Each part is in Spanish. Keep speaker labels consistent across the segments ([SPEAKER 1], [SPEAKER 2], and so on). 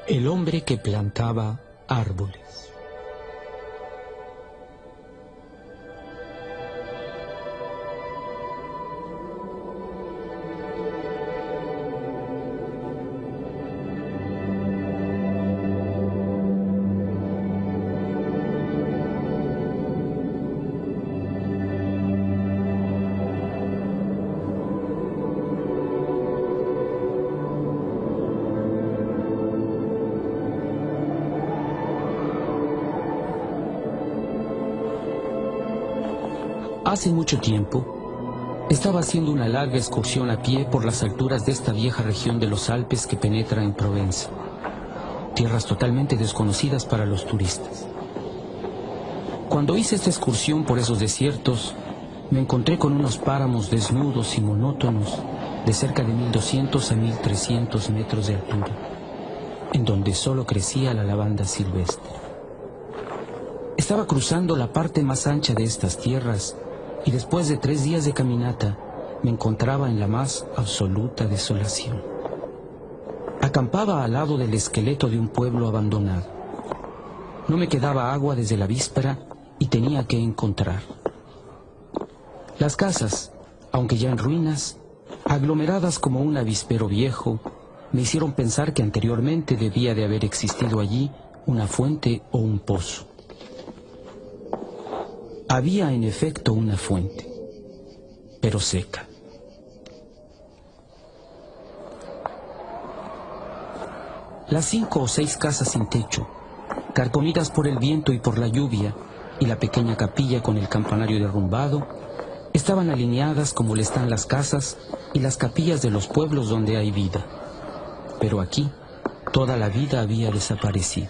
[SPEAKER 1] El hombre que plantaba árboles. Hace mucho tiempo, estaba haciendo una larga excursión a pie por las alturas de esta vieja región de los Alpes que penetra en Provenza, tierras totalmente desconocidas para los turistas. Cuando hice esta excursión por esos desiertos, me encontré con unos páramos desnudos y monótonos de cerca de 1200 a 1300 metros de altura, en donde solo crecía la lavanda silvestre. Estaba cruzando la parte más ancha de estas tierras y después de 3 días de caminata me encontraba en la más absoluta desolación. Acampaba al lado del esqueleto de un pueblo abandonado. No me quedaba agua desde la víspera y tenía que encontrar. Las casas, aunque ya en ruinas, aglomeradas como un avispero viejo, me hicieron pensar que anteriormente debía de haber existido allí una fuente o un pozo. Había en efecto una fuente, pero seca. Las 5 o 6 casas sin techo, carcomidas por el viento y por la lluvia, y la pequeña capilla con el campanario derrumbado, estaban alineadas como le están las casas y las capillas de los pueblos donde hay vida. Pero aquí, toda la vida había desaparecido.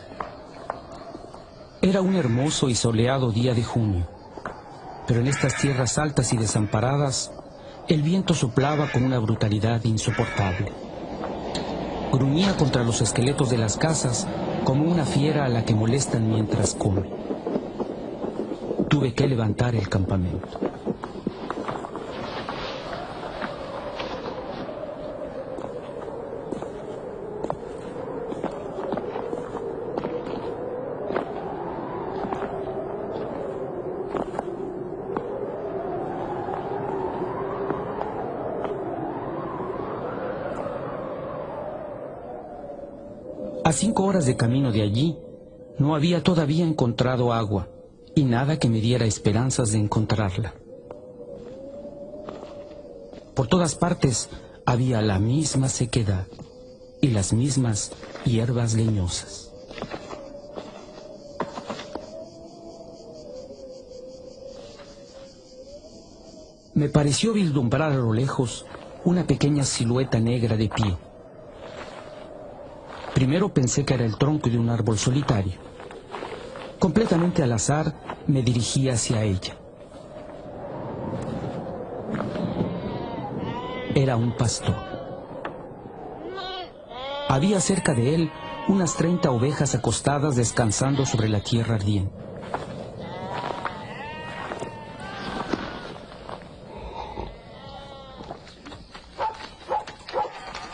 [SPEAKER 1] Era un hermoso y soleado día de junio. Pero en estas tierras altas y desamparadas, el viento soplaba con una brutalidad insoportable. Gruñía contra los esqueletos de las casas como una fiera a la que molestan mientras come. Tuve que levantar el campamento. A 5 horas de camino de allí, no había todavía encontrado agua y nada que me diera esperanzas de encontrarla. Por todas partes había la misma sequedad y las mismas hierbas leñosas. Me pareció vislumbrar a lo lejos una pequeña silueta negra de pie. Primero pensé que era el tronco de un árbol solitario. Completamente al azar, me dirigí hacia ella. Era un pastor. Había cerca de él unas 30 ovejas acostadas descansando sobre la tierra ardiente.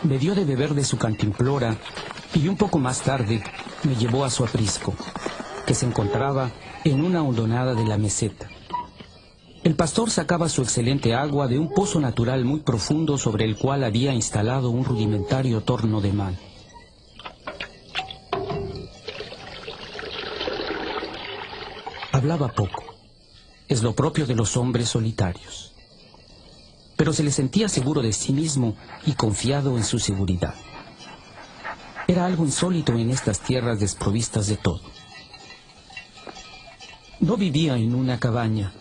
[SPEAKER 1] Me dio de beber de su cantimplora y un poco más tarde me llevó a su aprisco, que se encontraba en una hondonada de la meseta. El pastor sacaba su excelente agua de un pozo natural muy profundo sobre el cual había instalado un rudimentario torno de mano. Hablaba poco, es lo propio de los hombres solitarios, pero se le sentía seguro de sí mismo y confiado en su seguridad. Era algo insólito en estas tierras desprovistas de todo. No vivía en una cabaña,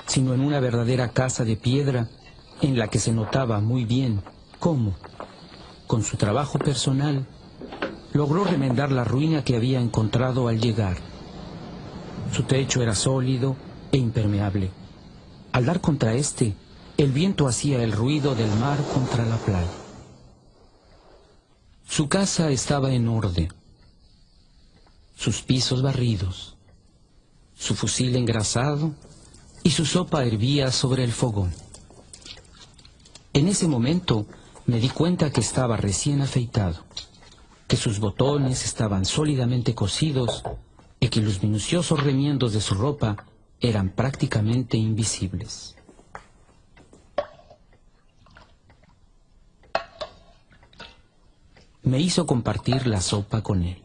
[SPEAKER 1] sino en una verdadera casa de piedra en la que se notaba muy bien cómo, con su trabajo personal, logró remendar la ruina que había encontrado al llegar. Su techo era sólido e impermeable. Al dar contra este, el viento hacía el ruido del mar contra la playa. Su casa estaba en orden, sus pisos barridos, su fusil engrasado y su sopa hervía sobre el fogón. En ese momento me di cuenta que estaba recién afeitado, que sus botones estaban sólidamente cosidos y que los minuciosos remiendos de su ropa eran prácticamente invisibles. Me hizo compartir la sopa con él.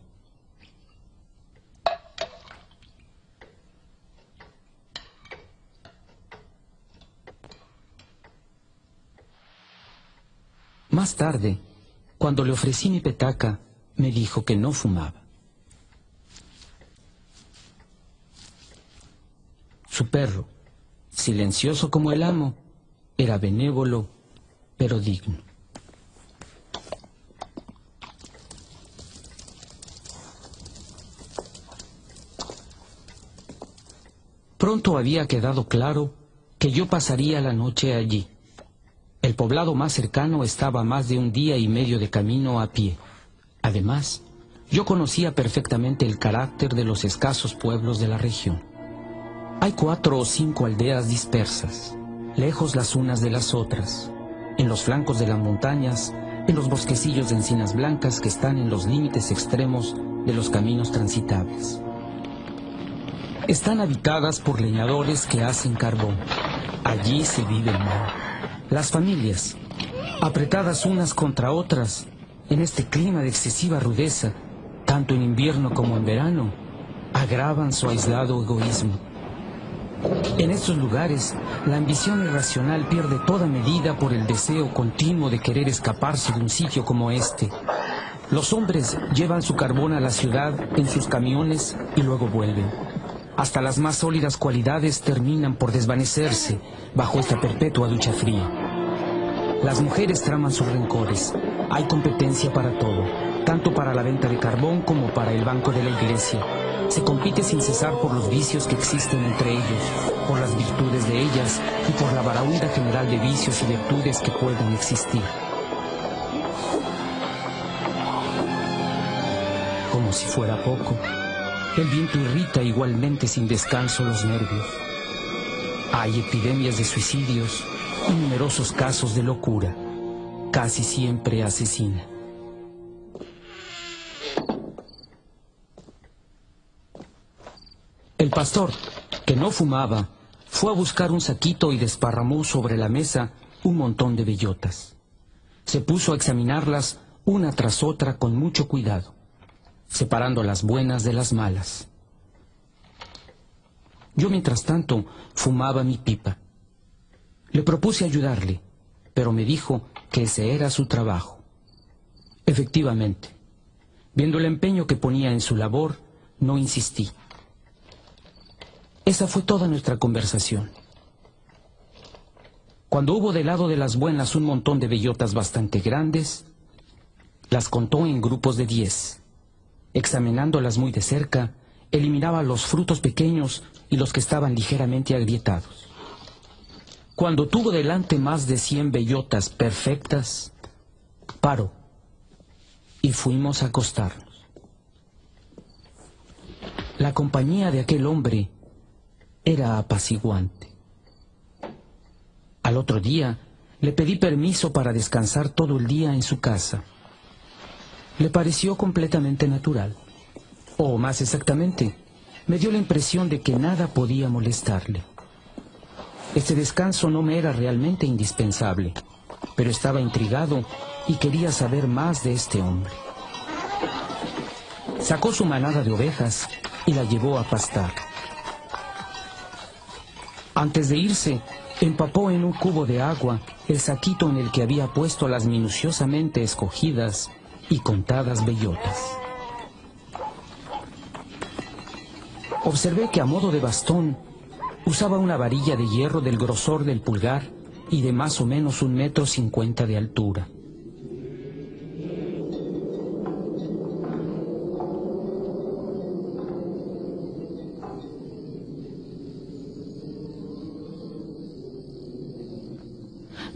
[SPEAKER 1] Más tarde, cuando le ofrecí mi petaca, me dijo que no fumaba. Su perro, silencioso como el amo, era benévolo, pero digno. Pronto había quedado claro que yo pasaría la noche allí. El poblado más cercano estaba a más de un día y medio de camino a pie. Además, yo conocía perfectamente el carácter de los escasos pueblos de la región. Hay 4 o 5 aldeas dispersas, lejos las unas de las otras, en los flancos de las montañas, en los bosquecillos de encinas blancas que están en los límites extremos de los caminos transitables. Están habitadas por leñadores que hacen carbón. Allí se vive mal. Las familias, apretadas unas contra otras, en este clima de excesiva rudeza, tanto en invierno como en verano, agravan su aislado egoísmo. En estos lugares, la ambición irracional pierde toda medida por el deseo continuo de querer escaparse de un sitio como este. Los hombres llevan su carbón a la ciudad en sus camiones y luego vuelven. Hasta las más sólidas cualidades terminan por desvanecerse bajo esta perpetua ducha fría. Las mujeres traman sus rencores. Hay competencia para todo, tanto para la venta de carbón como para el banco de la iglesia. Se compite sin cesar por los vicios que existen entre ellos, por las virtudes de ellas y por la baraúnda general de vicios y virtudes que pueden existir. Como si fuera poco, el viento irrita igualmente sin descanso los nervios. Hay epidemias de suicidios y numerosos casos de locura, casi siempre asesina. El pastor, que no fumaba, fue a buscar un saquito y desparramó sobre la mesa un montón de bellotas. Se puso a examinarlas una tras otra con mucho cuidado, separando las buenas de las malas. Yo, mientras tanto, fumaba mi pipa. Le propuse ayudarle, pero me dijo que ese era su trabajo. Efectivamente, viendo el empeño que ponía en su labor, no insistí. Esa fue toda nuestra conversación. Cuando hubo del lado de las buenas un montón de bellotas bastante grandes, las contó en grupos de 10. Examinándolas muy de cerca, eliminaba los frutos pequeños y los que estaban ligeramente agrietados. Cuando tuvo delante más de 100 bellotas perfectas, paró y fuimos a acostarnos. La compañía de aquel hombre era apaciguante. Al otro día le pedí permiso para descansar todo el día en su casa. Le pareció completamente natural, o más exactamente, me dio la impresión de que nada podía molestarle. Este descanso no me era realmente indispensable, pero estaba intrigado y quería saber más de este hombre. Sacó su manada de ovejas y la llevó a pastar. Antes de irse, empapó en un cubo de agua el saquito en el que había puesto las minuciosamente escogidas y contadas bellotas. Observé que a modo de bastón usaba una varilla de hierro del grosor del pulgar y de más o menos 1,50 m de altura.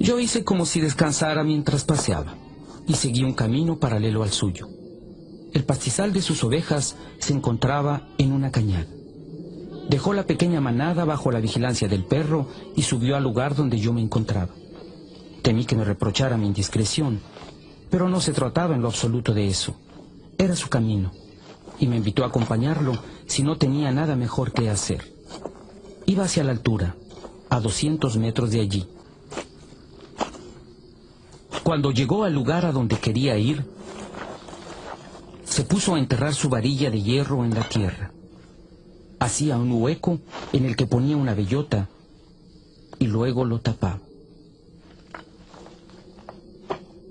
[SPEAKER 1] Yo hice como si descansara mientras paseaba y seguí un camino paralelo al suyo. El pastizal de sus ovejas se encontraba en una cañada. Dejó la pequeña manada bajo la vigilancia del perro y subió al lugar donde yo me encontraba. Temí que me reprochara mi indiscreción, pero no se trataba en lo absoluto de eso. Era su camino, y me invitó a acompañarlo si no tenía nada mejor que hacer. Iba hacia la altura, a 200 metros de allí. Cuando llegó al lugar a donde quería ir, se puso a enterrar su varilla de hierro en la tierra. Hacía un hueco en el que ponía una bellota y luego lo tapaba.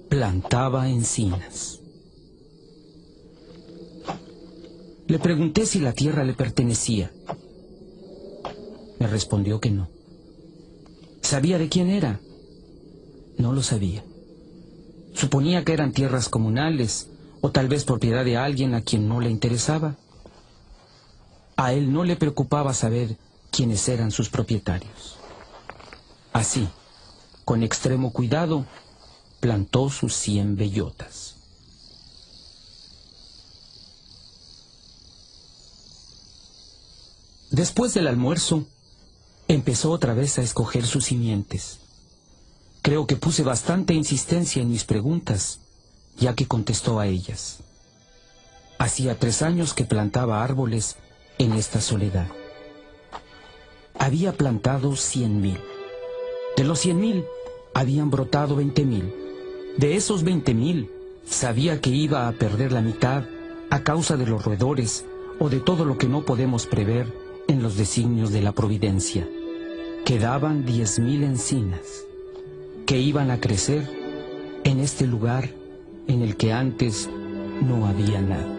[SPEAKER 1] Plantaba encinas. Le pregunté si la tierra le pertenecía. Me respondió que no. ¿Sabía de quién era? No lo sabía. Suponía que eran tierras comunales o tal vez propiedad de alguien a quien no le interesaba. A él no le preocupaba saber quiénes eran sus propietarios. Así, con extremo cuidado, plantó sus 100 bellotas. Después del almuerzo, empezó otra vez a escoger sus simientes. Creo que puse bastante insistencia en mis preguntas, ya que contestó a ellas. Hacía 3 años que plantaba árboles en esta soledad. Había plantado 100.000. De los 100.000, habían brotado 20.000. De esos 20.000, sabía que iba a perder la mitad a causa de los roedores o de todo lo que no podemos prever en los designios de la providencia. Quedaban 10.000 encinas que iban a crecer en este lugar en el que antes no había nada.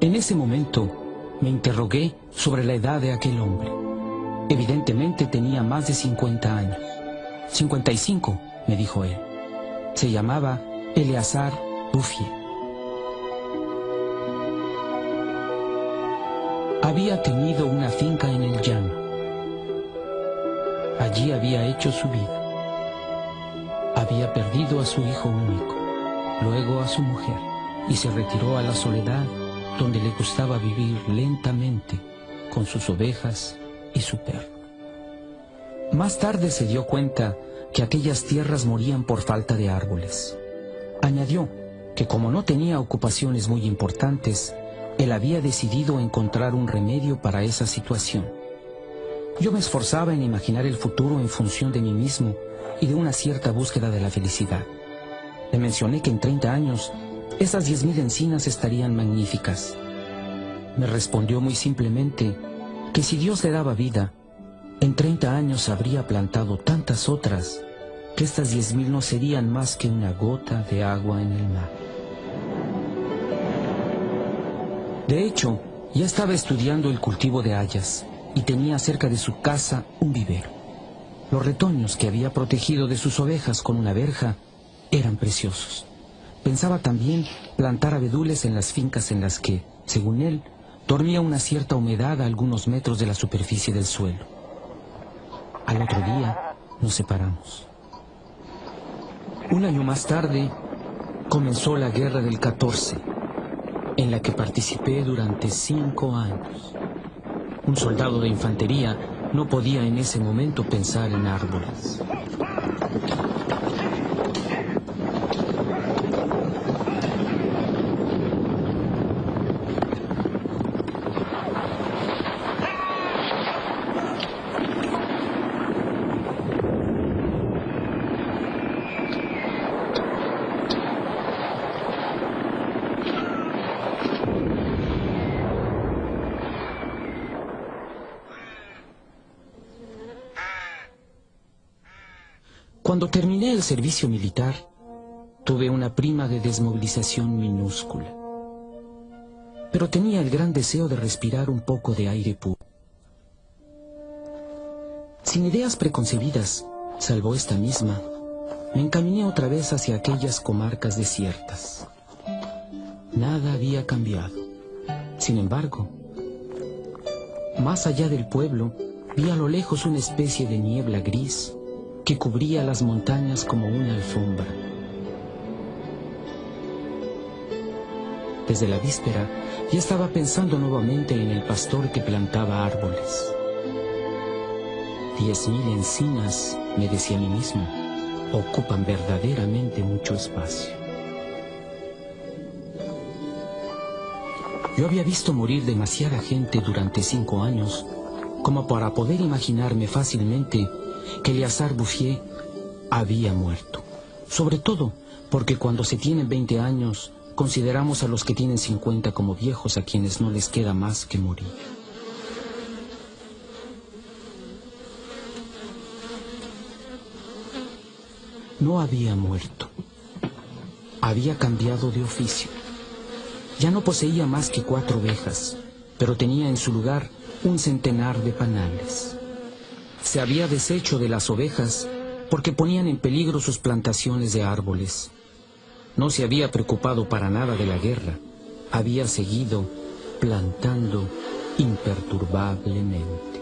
[SPEAKER 1] En ese momento me interrogué sobre la edad de aquel hombre. Evidentemente tenía más de 50 años. 55, me dijo él. Se llamaba Eleazar Duffier. Había tenido una finca en el llano. Allí había hecho su vida. Había perdido a su hijo único, luego a su mujer, y se retiró a la soledad donde le gustaba vivir lentamente con sus ovejas y su perro. Más tarde se dio cuenta que aquellas tierras morían por falta de árboles. Añadió que como no tenía ocupaciones muy importantes, él había decidido encontrar un remedio para esa situación. Yo me esforzaba en imaginar el futuro en función de mí mismo y de una cierta búsqueda de la felicidad. Le mencioné que en 30 años esas 10.000 encinas estarían magníficas. Me respondió muy simplemente que si Dios le daba vida, en 30 años habría plantado tantas otras que estas 10.000 no serían más que una gota de agua en el mar. De hecho, ya estaba estudiando el cultivo de hayas y tenía cerca de su casa un vivero. Los retoños que había protegido de sus ovejas con una verja eran preciosos. Pensaba también plantar abedules en las fincas en las que, según él, dormía una cierta humedad a algunos metros de la superficie del suelo. Al otro día nos separamos. Un año más tarde comenzó la guerra del 14, en la que participé durante 5 años. Un soldado de infantería no podía en ese momento pensar en árboles. Cuando terminé el servicio militar, tuve una prima de desmovilización minúscula. Pero tenía el gran deseo de respirar un poco de aire puro. Sin ideas preconcebidas, salvo esta misma, me encaminé otra vez hacia aquellas comarcas desiertas. Nada había cambiado. Sin embargo, más allá del pueblo, vi a lo lejos una especie de niebla gris que cubría las montañas como una alfombra. Desde la víspera ya estaba pensando nuevamente en el pastor que plantaba árboles. 10.000 encinas, me decía a mí mismo, ocupan verdaderamente mucho espacio. Yo había visto morir demasiada gente durante 5 años como para poder imaginarme fácilmente que Eleazar Bouffier había muerto. Sobre todo porque cuando se tienen 20 años, consideramos a los que tienen 50 como viejos a quienes no les queda más que morir. No había muerto. Había cambiado de oficio. Ya no poseía más que 4 ovejas, pero tenía en su lugar un centenar de panales. Se había deshecho de las ovejas porque ponían en peligro sus plantaciones de árboles. No se había preocupado para nada de la guerra. Había seguido plantando imperturbablemente.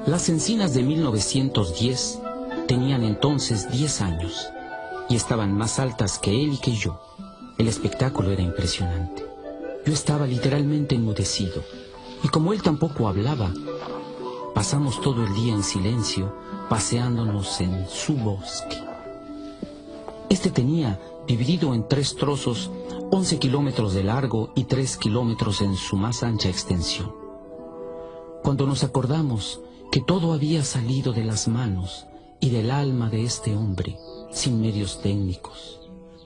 [SPEAKER 1] Las encinas de 1910 tenían entonces 10 años y estaban más altas que él y que yo. El espectáculo era impresionante. Yo estaba literalmente enmudecido, y como él tampoco hablaba, pasamos todo el día en silencio, paseándonos en su bosque. Este tenía, dividido en 3 trozos, 11 kilómetros de largo y 3 kilómetros en su más ancha extensión. Cuando nos acordamos que todo había salido de las manos y del alma de este hombre, sin medios técnicos,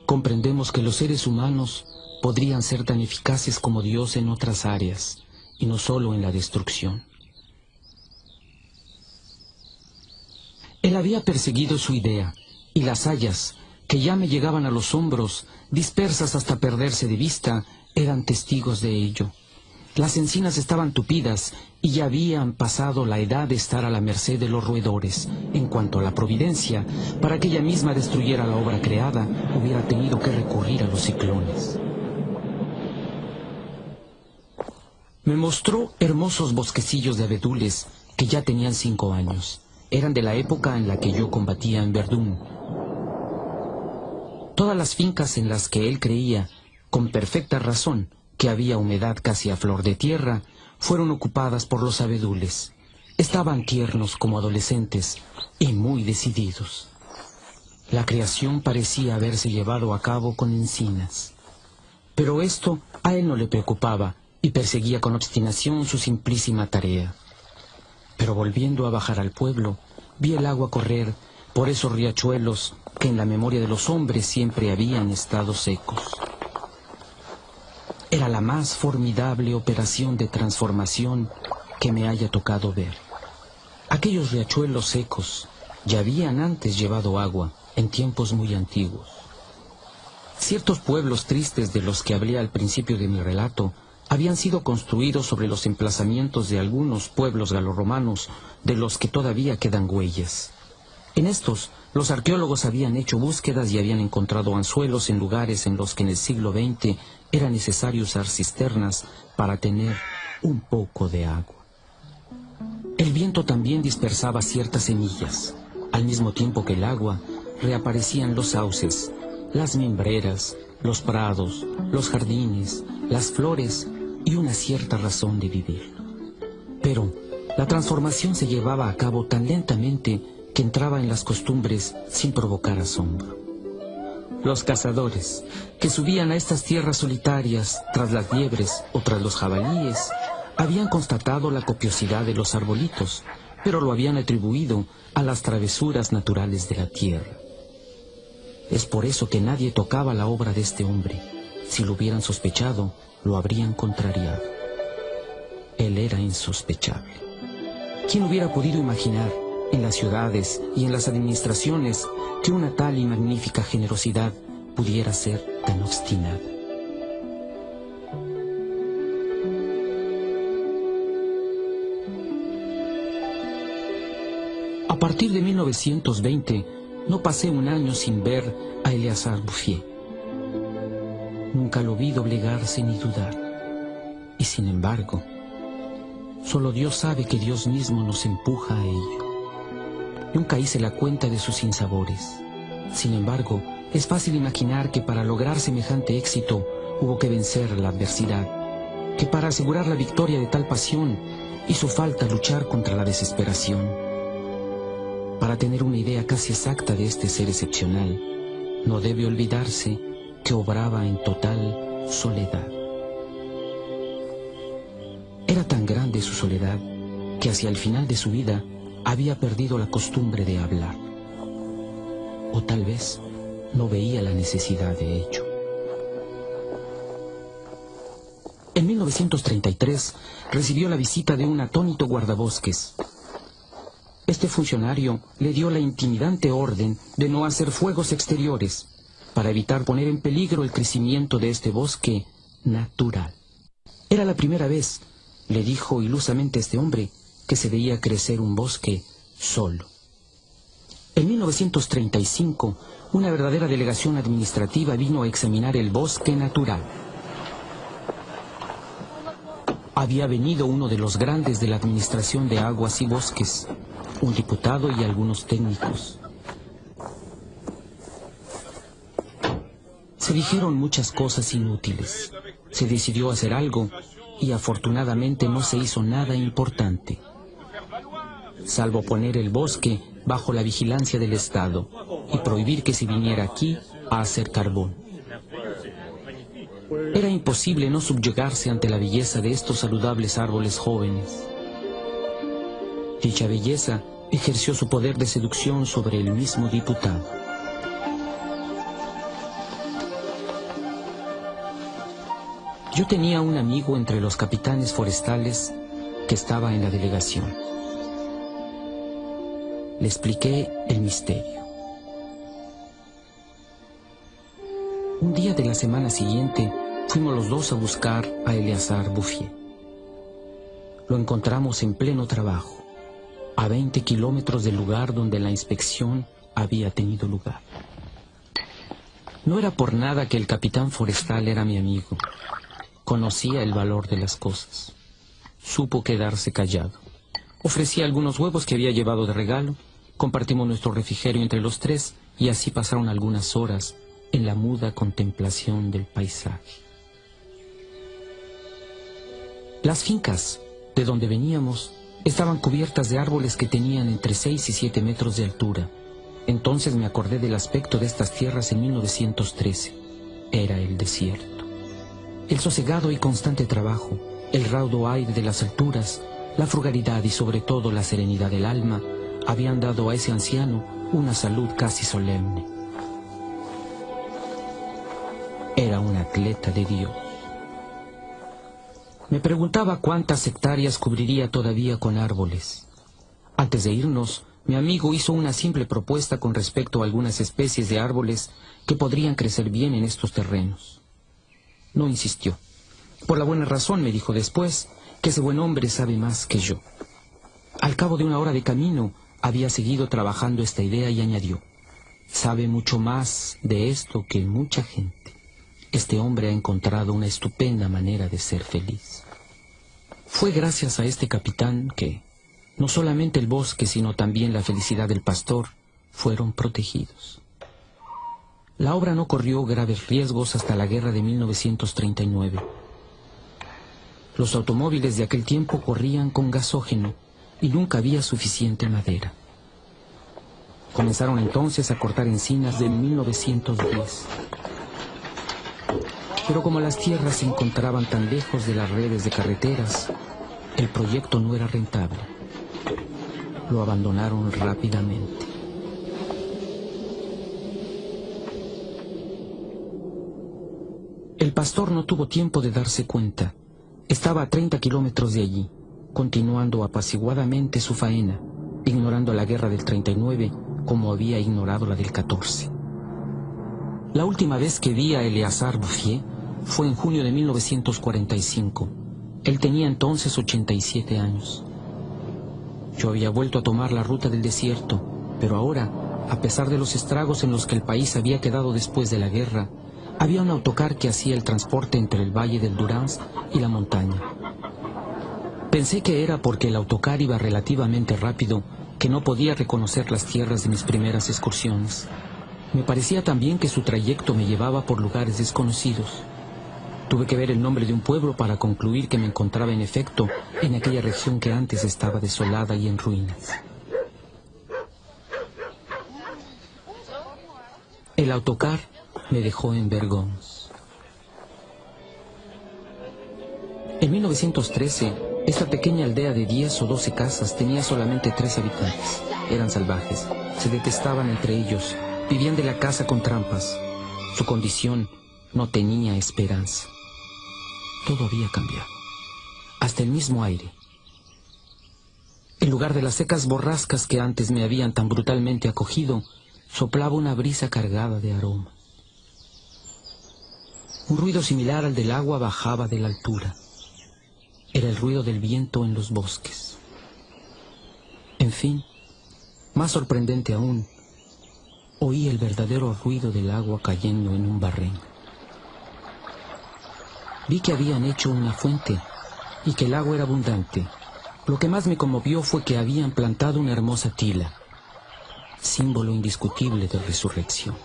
[SPEAKER 1] comprendemos que los seres humanos podrían ser tan eficaces como Dios en otras áreas, y no solo en la destrucción. Él había perseguido su idea, y las hayas, que ya me llegaban a los hombros, dispersas hasta perderse de vista, eran testigos de ello. Las encinas estaban tupidas y ya habían pasado la edad de estar a la merced de los roedores. En cuanto a la providencia, para que ella misma destruyera la obra creada, hubiera tenido que recurrir a los ciclones. Me mostró hermosos bosquecillos de abedules que ya tenían 5 años. Eran de la época en la que yo combatía en Verdún. Todas las fincas en las que él creía, con perfecta razón, que había humedad casi a flor de tierra, fueron ocupadas por los abedules. Estaban tiernos como adolescentes y muy decididos. La creación parecía haberse llevado a cabo con encinas. Pero esto a él no le preocupaba y perseguía con obstinación su simplísima tarea. Pero volviendo a bajar al pueblo, vi el agua correr por esos riachuelos que en la memoria de los hombres siempre habían estado secos. Era la más formidable operación de transformación que me haya tocado ver. Aquellos riachuelos secos ya habían antes llevado agua en tiempos muy antiguos. Ciertos pueblos tristes de los que hablé al principio de mi relato habían sido construidos sobre los emplazamientos de algunos pueblos galorromanos de los que todavía quedan huellas. En estos, los arqueólogos habían hecho búsquedas y habían encontrado anzuelos en lugares en los que en el siglo XX era necesario usar cisternas para tener un poco de agua. El viento también dispersaba ciertas semillas. Al mismo tiempo que el agua, reaparecían los sauces, las mimbreras, los prados, los jardines, las flores y una cierta razón de vivir. Pero la transformación se llevaba a cabo tan lentamente que entraba en las costumbres sin provocar asombro. Los cazadores, que subían a estas tierras solitarias tras las liebres o tras los jabalíes, habían constatado la copiosidad de los arbolitos, pero lo habían atribuido a las travesuras naturales de la tierra. Es por eso que nadie tocaba la obra de este hombre. Si lo hubieran sospechado, lo habrían contrariado. Él era insospechable. ¿Quién hubiera podido imaginar, en las ciudades y en las administraciones, que una tal y magnífica generosidad pudiera ser tan obstinada? A partir de 1920, no pasé un año sin ver a Eleazar Bouffier. Nunca lo vi doblegarse ni dudar. Y sin embargo, solo Dios sabe que Dios mismo nos empuja a ello. Nunca hice la cuenta de sus sinsabores. Sin embargo, es fácil imaginar que para lograr semejante éxito hubo que vencer la adversidad, que para asegurar la victoria de tal pasión hizo falta luchar contra la desesperación. Para tener una idea casi exacta de este ser excepcional, no debe olvidarse que obraba en total soledad. Era tan grande su soledad que hacia el final de su vida había perdido la costumbre de hablar. O tal vez no veía la necesidad de ello. En 1933 recibió la visita de un atónito guardabosques. Este funcionario le dio la intimidante orden de no hacer fuegos exteriores para evitar poner en peligro el crecimiento de este bosque natural. Era la primera vez, le dijo ilusamente este hombre, que se veía crecer un bosque solo. En 1935, una verdadera delegación administrativa vino a examinar el bosque natural. Había venido uno de los grandes de la Administración de Aguas y Bosques, un diputado y algunos técnicos. Se dijeron muchas cosas inútiles. Se decidió hacer algo y afortunadamente no se hizo nada importante, salvo poner el bosque bajo la vigilancia del Estado y prohibir que se viniera aquí a hacer carbón. Era imposible no subyugarse ante la belleza de estos saludables árboles jóvenes. Dicha belleza ejerció su poder de seducción sobre el mismo diputado. Yo tenía un amigo entre los capitanes forestales que estaba en la delegación. Le expliqué el misterio. Un día de la semana siguiente fuimos los dos a buscar a Eleazar Bouffier. Lo encontramos en pleno trabajo, a 20 kilómetros del lugar donde la inspección había tenido lugar. No era por nada que el capitán forestal era mi amigo. Conocía el valor de las cosas. Supo quedarse callado. Ofrecía algunos huevos que había llevado de regalo. Compartimos nuestro refrigerio entre los tres y así pasaron algunas horas en la muda contemplación del paisaje. Las fincas de donde veníamos estaban cubiertas de árboles que tenían entre 6 y 7 metros de altura. Entonces me acordé del aspecto de estas tierras en 1913. Era el desierto. El sosegado y constante trabajo, el raudo aire de las alturas, la frugalidad y sobre todo la serenidad del alma habían dado a ese anciano una salud casi solemne. Era un atleta de Dios. Me preguntaba cuántas hectáreas cubriría todavía con árboles. Antes de irnos, mi amigo hizo una simple propuesta con respecto a algunas especies de árboles que podrían crecer bien en estos terrenos. No insistió. Por la buena razón, me dijo después, que ese buen hombre sabe más que yo. Al cabo de una hora de camino, había seguido trabajando esta idea y añadió: sabe mucho más de esto que mucha gente. Este hombre ha encontrado una estupenda manera de ser feliz. Fue gracias a este capitán que no solamente el bosque, sino también la felicidad del pastor fueron protegidos. La obra no corrió graves riesgos hasta la guerra de 1939. Los automóviles de aquel tiempo corrían con gasógeno y nunca había suficiente madera. Comenzaron entonces a cortar encinas de 1910. Pero como las tierras se encontraban tan lejos de las redes de carreteras, el proyecto no era rentable. Lo abandonaron rápidamente. El pastor no tuvo tiempo de darse cuenta. Estaba a 30 kilómetros de allí, continuando apaciguadamente su faena, ignorando la guerra del 39 como había ignorado la del 14. La última vez que vi a Eleazar Bouffier fue en junio de 1945. Él tenía entonces 87 años. Yo había vuelto a tomar la ruta del desierto, pero ahora, a pesar de los estragos en los que el país había quedado después de la guerra, había un autocar que hacía el transporte entre el valle del Durance y la montaña. Pensé que era porque el autocar iba relativamente rápido que no podía reconocer las tierras de mis primeras excursiones. Me parecía también que su trayecto me llevaba por lugares desconocidos. Tuve que ver el nombre de un pueblo para concluir que me encontraba en efecto en aquella región que antes estaba desolada y en ruinas. El autocar me dejó en Vergons. En 1913, Esta pequeña aldea de 10 o 12 casas tenía solamente 3 habitantes. Eran salvajes, se detestaban entre ellos, vivían de la caza con trampas. Su condición no tenía esperanza. Todo había cambiado, hasta el mismo aire. En lugar de las secas borrascas que antes me habían tan brutalmente acogido, soplaba una brisa cargada de aroma. Un ruido similar al del agua bajaba de la altura. Era el ruido del viento en los bosques. En fin, más sorprendente aún, oí el verdadero ruido del agua cayendo en un barrén. Vi que habían hecho una fuente y que el agua era abundante. Lo que más me conmovió fue que habían plantado una hermosa tila, símbolo indiscutible de resurrección.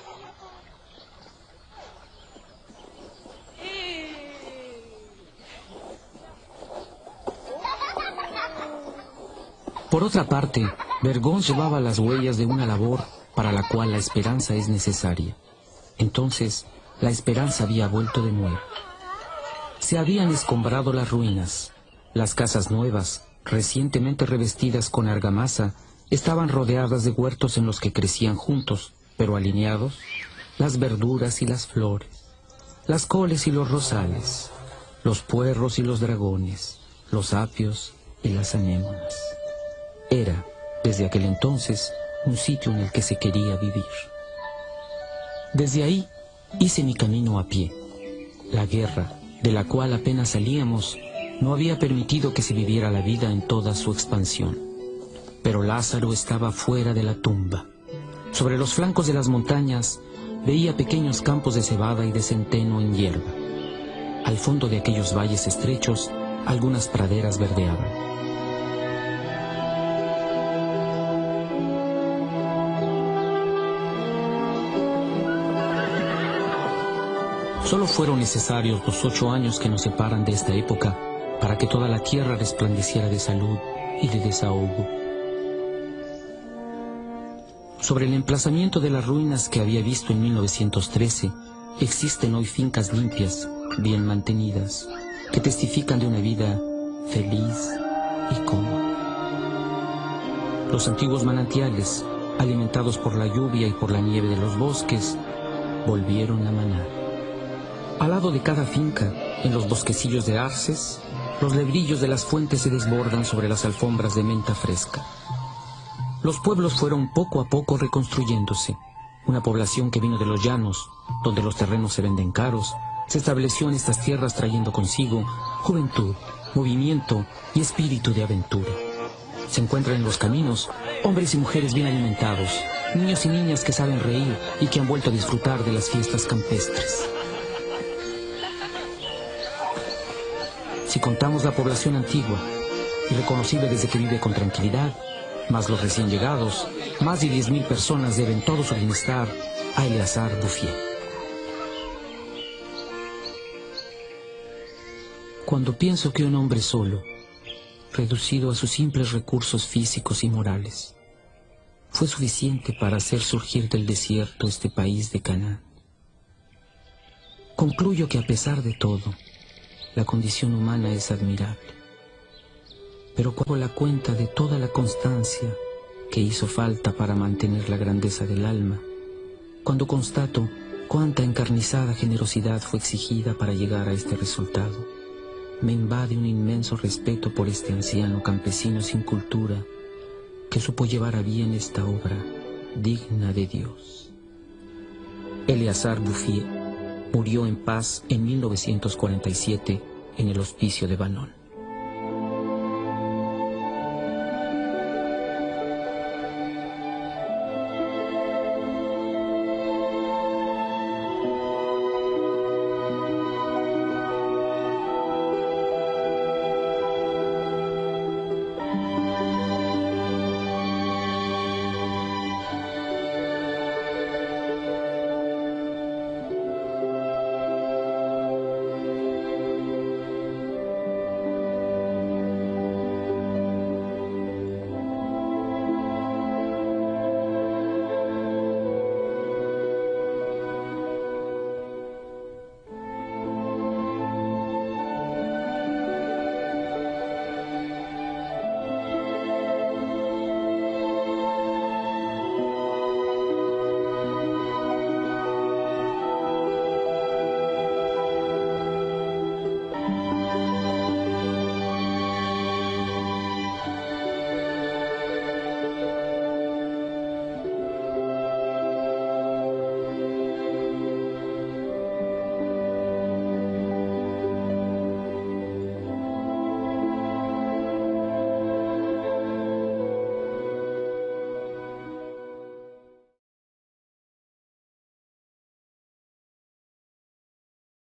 [SPEAKER 1] Por otra parte, Bergón llevaba las huellas de una labor para la cual la esperanza es necesaria. Entonces, la esperanza había vuelto de nuevo. Se habían escombrado las ruinas. Las casas nuevas, recientemente revestidas con argamasa, estaban rodeadas de huertos en los que crecían juntos, pero alineados, las verduras y las flores, las coles y los rosales, los puerros y los dragones, los apios y las anémonas. Era, desde aquel entonces, un sitio en el que se quería vivir. Desde ahí hice mi camino a pie. La guerra, de la cual apenas salíamos, no había permitido que se viviera la vida en toda su expansión. Pero Lázaro estaba fuera de la tumba. Sobre los flancos de las montañas veía pequeños campos de cebada y de centeno en hierba. Al fondo de aquellos valles estrechos, algunas praderas verdeaban. Solo fueron necesarios los 8 años que nos separan de esta época para que toda la tierra resplandeciera de salud y de desahogo. Sobre el emplazamiento de las ruinas que había visto en 1913, existen hoy fincas limpias, bien mantenidas, que testifican de una vida feliz y cómoda. Los antiguos manantiales, alimentados por la lluvia y por la nieve de los bosques, volvieron a manar. Al lado de cada finca, en los bosquecillos de arces, los lebrillos de las fuentes se desbordan sobre las alfombras de menta fresca. Los pueblos fueron poco a poco reconstruyéndose. Una población que vino de los llanos, donde los terrenos se venden caros, se estableció en estas tierras trayendo consigo juventud, movimiento y espíritu de aventura. Se encuentran en los caminos hombres y mujeres bien alimentados, niños y niñas que saben reír y que han vuelto a disfrutar de las fiestas campestres. Si contamos la población antigua, irreconocible desde que vive con tranquilidad, más los recién llegados, más de 10.000 personas deben todo su bienestar a Eleazar Bouffier. Cuando pienso que un hombre solo, reducido a sus simples recursos físicos y morales, fue suficiente para hacer surgir del desierto este país de Canaán, concluyo que a pesar de todo, la condición humana es admirable. Pero cuando la cuenta de toda la constancia que hizo falta para mantener la grandeza del alma, cuando constato cuánta encarnizada generosidad fue exigida para llegar a este resultado, me invade un inmenso respeto por este anciano campesino sin cultura que supo llevar a bien esta obra digna de Dios. Eleazar Bouffier murió en paz en 1947 en el hospicio de Banón.